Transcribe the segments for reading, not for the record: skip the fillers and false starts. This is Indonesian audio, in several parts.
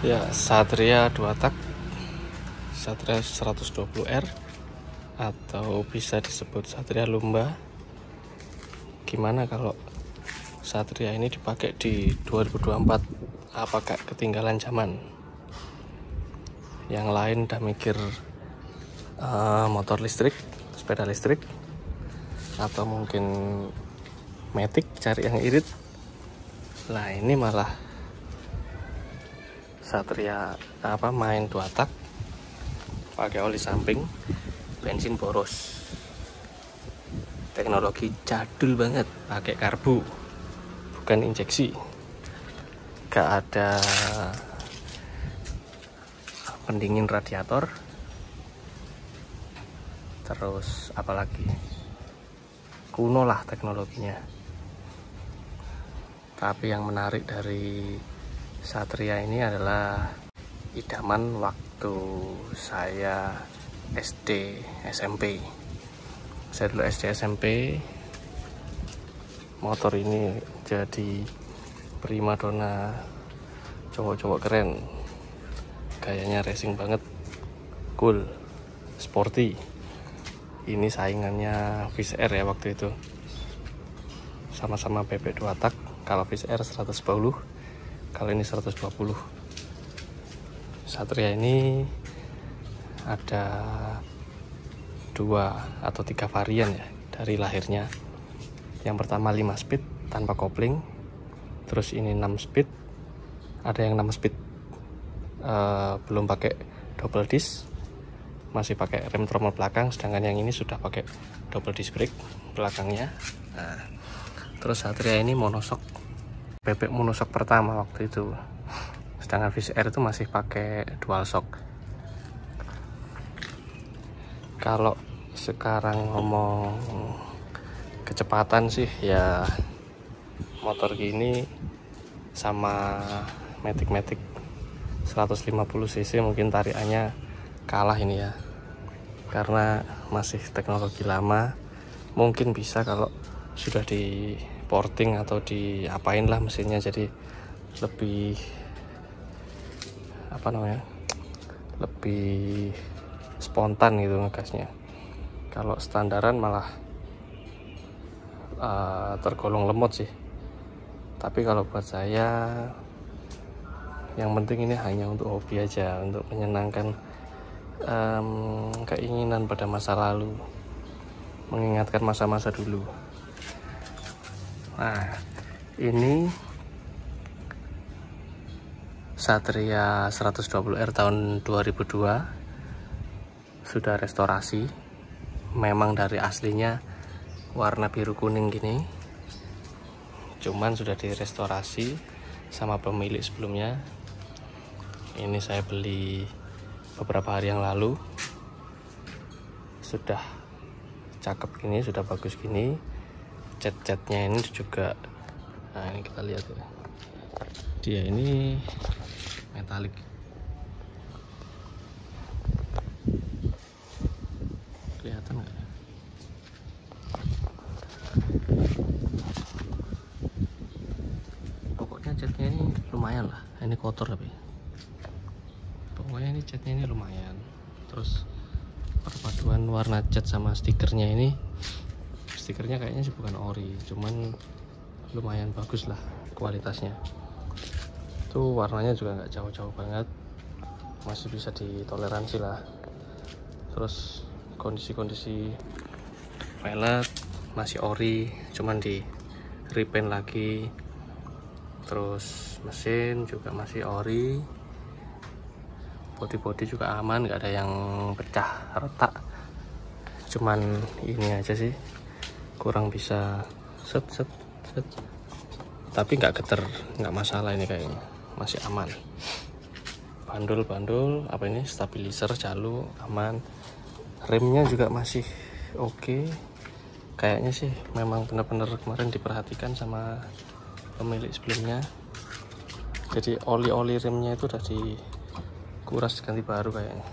Ya, Satria 2 tak, Satria 120R atau bisa disebut Satria Lumba. Gimana kalau Satria ini dipakai di 2024? Apakah ketinggalan zaman? Yang lain udah mikir motor listrik, sepeda listrik, atau mungkin Matic cari yang irit. Lah ini malah Satria main 2 tak, pakai oli samping, bensin boros, teknologi jadul banget, pakai karbu bukan injeksi, gak ada pendingin radiator, terus apalagi kuno lah teknologinya. Tapi yang menarik dari Satria ini adalah idaman waktu saya SD SMP. Saya dulu SD SMP, motor ini jadi primadona cowok-cowok keren, gayanya racing banget, cool, sporty. Ini saingannya Viz R ya waktu itu, sama-sama bebek 2 tak. Kalau Viz R 110, kalau ini 120. Satria ini ada 2 atau 3 varian ya dari lahirnya. Yang pertama 5 speed tanpa kopling, terus ini 6 speed, ada yang 6 speed belum pakai double disc, masih pakai rem tromol belakang, sedangkan yang ini sudah pakai double disc brake belakangnya. Nah, terus Satria ini monoshock, bebek monoshock pertama waktu itu, sedangkan Viz R itu masih pakai dual shock. Kalau sekarang ngomong kecepatan sih ya, motor gini sama Matic 150 cc mungkin tarikannya kalah ini ya, karena masih teknologi lama. Mungkin bisa kalau sudah di porting atau diapain lah mesinnya, jadi lebih lebih spontan gitu ngegasnya. Kalau standaran malah tergolong lemot sih. Tapi kalau buat saya, yang penting ini hanya untuk hobi aja, untuk menyenangkan keinginan pada masa lalu, mengingatkan masa-masa dulu. Nah, ini Satria 120R tahun 2002, sudah restorasi. Memang dari aslinya warna biru kuning gini, cuman sudah direstorasi sama pemilik sebelumnya. Ini saya beli beberapa hari yang lalu, sudah cakep gini, sudah bagus gini. Cat-catnya ini juga, nah ini kita lihat ya, dia ini metalik, kelihatan nggak? Pokoknya catnya ini lumayan lah, ini kotor tapi pokoknya ini catnya ini lumayan. Terus perpaduan warna cat sama stikernya ini, stikernya kayaknya sih bukan ori, cuman lumayan bagus lah kualitasnya. Tuh warnanya juga nggak jauh-jauh banget, masih bisa ditoleransi lah. Terus kondisi velg masih ori, cuman di repaint lagi. Terus mesin juga masih ori, body juga aman, nggak ada yang pecah retak. Cuman ini aja sih kurang bisa set, tapi nggak geter, nggak masalah, ini kayaknya masih aman. Bandul apa ini, stabilizer calo aman. Remnya juga masih oke. Kayaknya sih memang benar-benar kemarin diperhatikan sama pemilik sebelumnya, jadi oli remnya itu udah dikuras ganti baru kayaknya.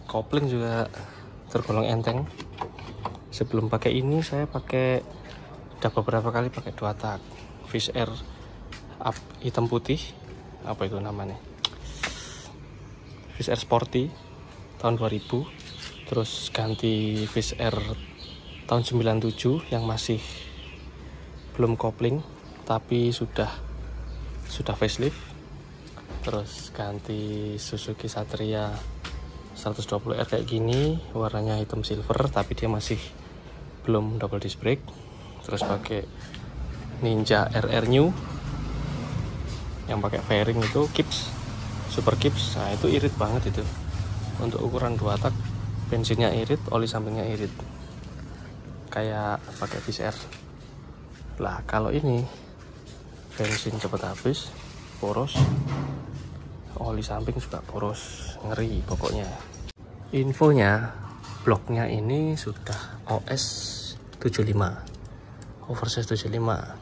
Kopling juga tergolong enteng. Sebelum pakai ini saya udah beberapa kali pakai 2 tak Viz R hitam putih, apa itu namanya, Wizz Air Sporty tahun 2000, terus ganti Wizz Air tahun 97 yang masih belum kopling tapi sudah facelift, terus ganti Suzuki Satria 120R kayak gini, warnanya hitam silver tapi dia masih belum double disc brake, terus pakai Ninja RR New yang pakai fairing itu Kips, super Kips. Nah itu irit banget itu, untuk ukuran 2 tak bensinnya irit, oli sampingnya irit kayak pakai Wizz Air. Lah kalau ini bensin cepet habis, boros, oli samping juga boros, ngeri pokoknya. Infonya bloknya ini sudah OS 75, oversize 75,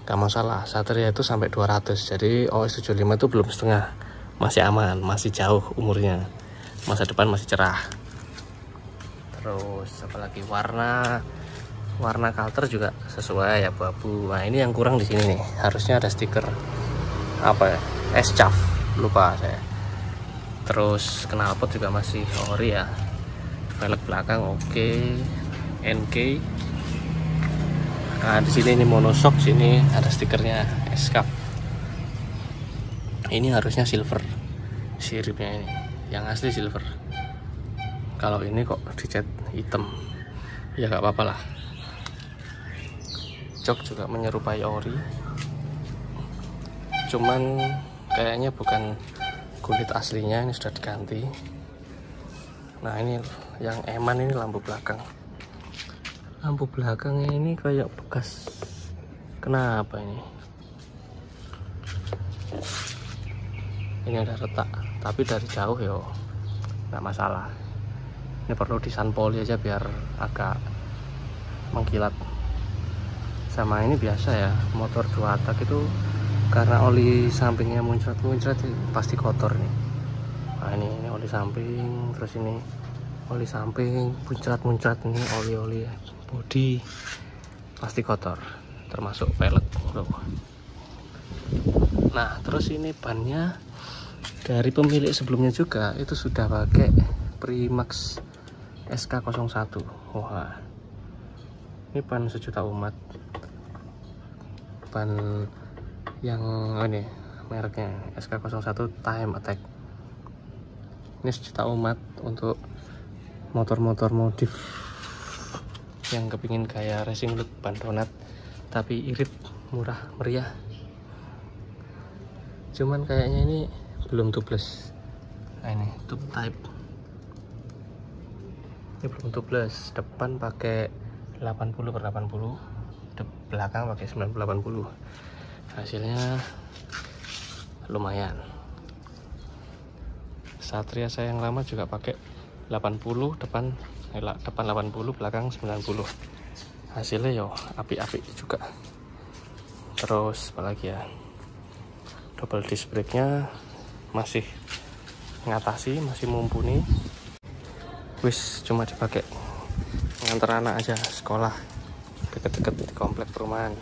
gak masalah. Satria itu sampai 200, jadi OS 75 itu belum setengah, masih aman, masih jauh umurnya, masa depan masih cerah. Terus apalagi warna Kalter juga sesuai ya, abu-abu. Nah ini yang kurang di sini nih, harusnya ada stiker apa ya, S-Chaff, lupa saya. Terus knalpot juga masih ori ya, velg belakang oke, NK. Nah di sini ini monoshock, sini ada stikernya S-Chaff. Ini harusnya silver siripnya, ini yang asli silver. Kalau ini kok dicat hitam, ya gak apa-apa lah. Jok juga menyerupai ori, cuman kayaknya bukan kulit aslinya, ini sudah diganti. Nah ini yang eman, ini lampu belakang. Lampu belakangnya ini kayak bekas, kenapa ini? Ini ada retak, tapi dari jauh ya nggak masalah. Ini perlu disanpoli aja biar agak mengkilat. Sama ini biasa ya, motor 2 tak itu karena oli sampingnya muncrat-muncrat pasti kotor nih. Nah ini oli samping, terus ini oli samping muncrat-muncrat, ini oli bodi pasti kotor, termasuk pelek. Nah terus ini bannya dari pemilik sebelumnya juga itu sudah pakai Primax SK01. Wah ini ban sejuta umat, ban yang ini mereknya SK01 Time Attack. Ini sejuta umat untuk motor-motor modif yang kepingin gaya racing look, ban donat tapi irit, murah meriah. Cuman kayaknya ini belum tubeless. Nah ini tube type, ini belum tubeless. Depan pakai 80/80, belakang pakai 90/80. Hasilnya lumayan. Satria saya yang lama juga pakai 80, depan 80, belakang 90. Hasilnya yo api-api juga. Terus apalagi ya, double disc brake-nya masih ngatasi, masih mumpuni. Wis cuma dipakai nganter anak aja sekolah deket-deket di komplek perumahan,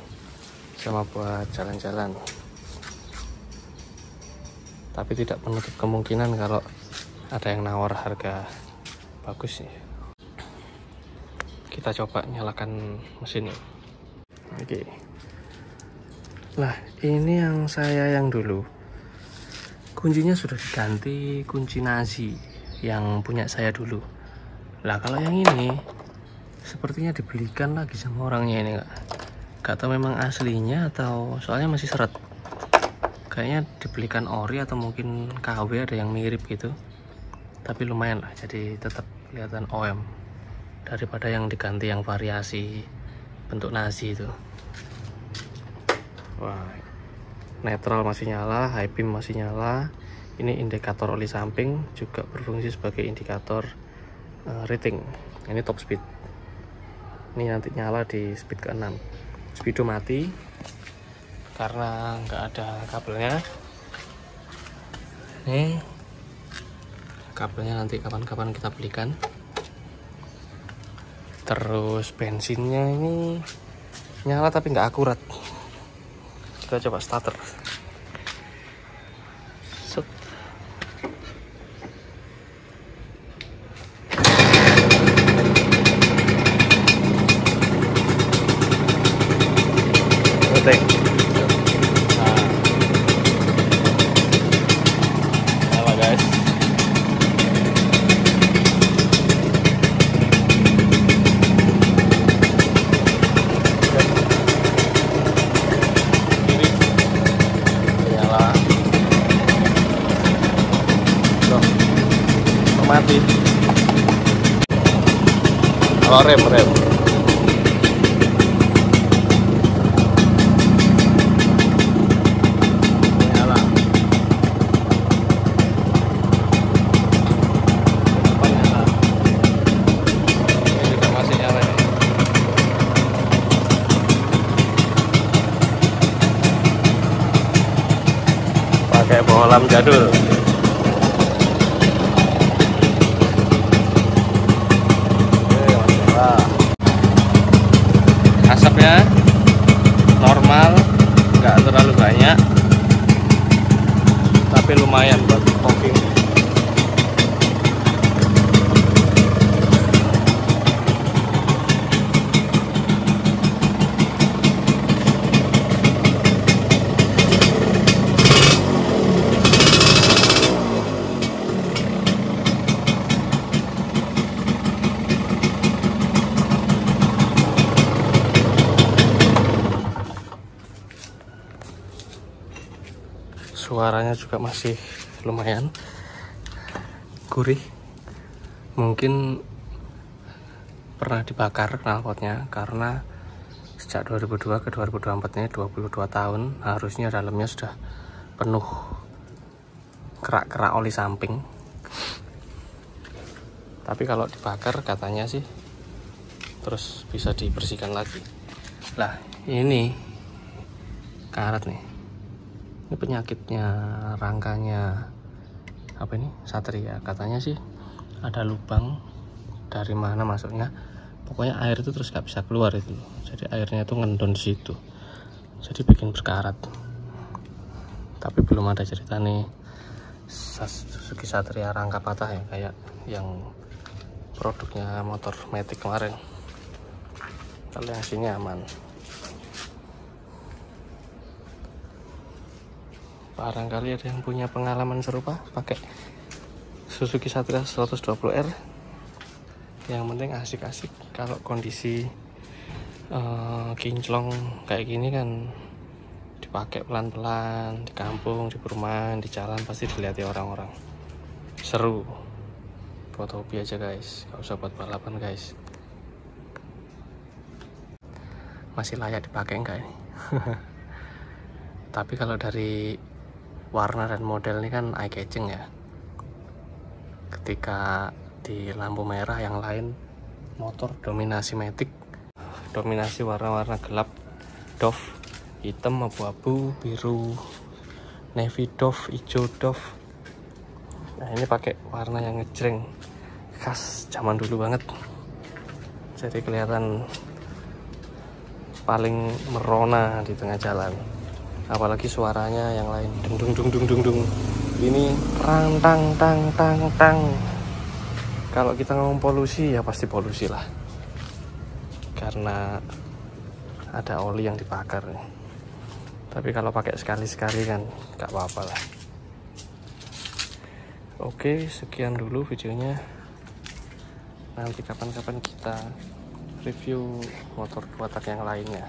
sama buat jalan-jalan. Tapi tidak menutup kemungkinan kalau ada yang nawar harga bagus nih. Kita coba nyalakan mesinnya. Oke. Nah ini yang saya yang dulu, kuncinya sudah diganti kunci Nazi yang punya saya dulu. Lah kalau yang ini sepertinya dibelikan lagi sama orangnya ini, nggak tahu memang aslinya atau soalnya masih seret. Kayaknya dibelikan ori atau mungkin KW, ada yang mirip gitu. Tapi lumayan lah, jadi tetap kelihatan OM daripada yang diganti yang variasi bentuk Nazi itu. Wah, netral masih nyala, high beam masih nyala. Ini indikator oli samping juga berfungsi sebagai indikator rating. Ini top speed. Ini nanti nyala di speed ke-6. Speedo mati karena nggak ada kabelnya. Nih kabelnya nanti kapan-kapan kita belikan. Terus bensinnya ini nyala tapi nggak akurat. Kita coba starter. Set. penting. Nyala guys. Nyala. Tuh, mati. Kalau rem. Nyala. Depan nyala. Ini juga masih nyala ini. Pakai bohlam jadul. Asapnya normal, nggak terlalu banyak, tapi lumayan buat cooking. Suaranya juga masih lumayan gurih. Mungkin pernah dibakar knalpotnya, karena sejak 2002 ke 2024 ini 22 tahun, harusnya dalamnya sudah penuh kerak-kerak oli samping. Tapi kalau dibakar katanya sih terus bisa dibersihkan lagi. Lah ini karat nih. Ini penyakitnya rangkanya apa ini, Satria. Katanya sih ada lubang, dari mana masuknya, pokoknya air itu terus gak bisa keluar itu. Jadi airnya itu ngendon di situ, jadi bikin berkarat. Tapi belum ada cerita nih Suzuki Satria rangka patah ya, kayak yang produknya motor Matic kemarin. Kalau yang sini aman. Barangkali ada yang punya pengalaman serupa pakai Suzuki Satria 120R. Yang penting asik-asik. Kalau kondisi kinclong kayak gini kan dipakai pelan-pelan di kampung, di perumahan, di jalan, pasti dilihat orang-orang. Seru. Buat hobi aja guys, gak usah buat balapan guys. Masih layak dipakai enggak ini? Tapi kalau dari warna dan model ini kan eye catching ya. Ketika di lampu merah yang lain motor dominasi Matic, dominasi warna-warna gelap, doff, hitam, abu-abu, biru, navy doff, hijau doff. Nah ini pakai warna yang ngejreng khas zaman dulu banget, jadi kelihatan paling merona di tengah jalan. Apalagi suaranya yang lain dung. Ini rang tang tang. Kalau kita ngomong polusi ya pasti polusi lah, karena ada oli yang dibakar. Tapi kalau pakai sekali-sekali kan gak apa-apa lah. Oke, sekian dulu videonya. Nanti kapan-kapan kita review motor dua tak yang lainnya.